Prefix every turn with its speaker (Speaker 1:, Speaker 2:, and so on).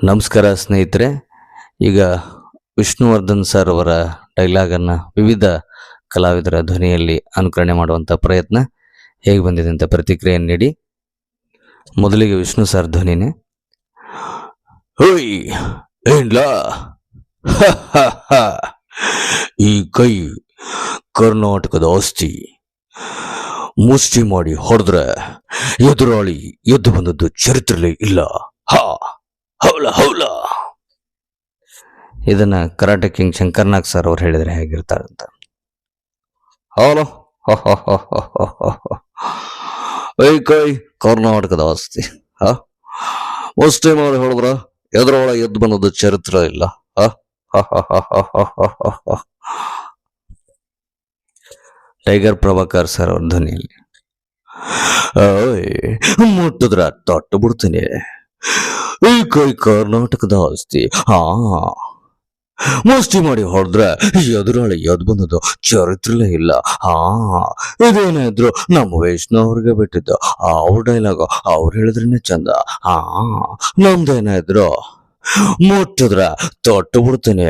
Speaker 1: ನಮಸ್ಕಾರ ಸ್ನೇಹಿತರೆ. ಈಗ ವಿಷ್ಣುವರ್ಧನ್ ಸರ್ ಅವರ ಡೈಲಾಗನ್ನು ವಿವಿಧ ಕಲಾವಿದರ ಧ್ವನಿಯಲ್ಲಿ ಅನುಕರಣೆ ಮಾಡುವಂಥ ಪ್ರಯತ್ನ ಹೇಗೆ ಬಂದಿದೆ ಅಂತ ಪ್ರತಿಕ್ರಿಯೆಯನ್ನು ನೀಡಿ. ಮೊದಲಿಗೆ ವಿಷ್ಣು ಸರ್ ಧ್ವನಿನೇ. ಹೋಯ್ ಏನ್ಲಾ, ಈ ಕೈ ಕರ್ನಾಟಕದ ಆಸ್ತಿ. ಮುಷ್ಟಿ ಮಾಡಿ ಹೊಡೆದ್ರೆ ಎದುರಾಳಿ ಎದ್ದು ಬಂದದ್ದು ಚರಿತ್ರೆಲೇ ಇಲ್ಲ. ಹೌಲ ಹೌಲ. ಇದನ್ನ ಕರಾಟೆ ಕಿಂಗ್ ಶಂಕರ್ನಾಗ್ ಸರ್ ಅವ್ರು ಹೇಳಿದ್ರೆ ಹೇಗಿರ್ತಾರಂತ. ಹೌಲು ಐ ಕೈ ಕರ್ನಾಟಕದ ಆಸ್ತಿ. ಮುಷ್ಟಿ ಮಾಡಿ ಹೊಡೆದ್ರ ಎದುರೊಳ ಎದ್ದು ಬಂದದ್ದು ಚರಿತ್ರೆ ಇಲ್ಲ. ಟೈಗರ್ ಪ್ರಭಾಕರ್ ಸರ್ ಅವ್ರ ಧ್ವನಿಯಲ್ಲಿ. ಮುಟ್ಟಿದ್ರ ತೊಟ್ಟು ಬಿಡ್ತೀನಿ. ಈ ಕೈ ಕರ್ನಾಟಕದ ಆಸ್ತಿ. ಮುಷ್ಟಿ ಮಾಡಿ ಹೊಡೆದ್ರೆ ಎದುರಾಳಿ ಎದ್ದು ಬಂದದ್ದು ಚರಿತ್ರೆಲೇ ಇಲ್ಲ. ಇದೇನಾದ್ರು ನಮ್ಮ ವೈಷ್ಣವ್ ಅವ್ರಿಗೆ ಬಿಟ್ಟಿದ್ದು. ಅವ್ರ ಡೈಲಾಗ್ ಅವ್ರು ಹೇಳಿದ್ರೇನೆ ಚಂದ. ನಮ್ದೇನಾದ್ರು ಮುಟ್ಟಿದ್ರ ತೊಟ್ಟು ಬಿಡ್ತೀನಿ.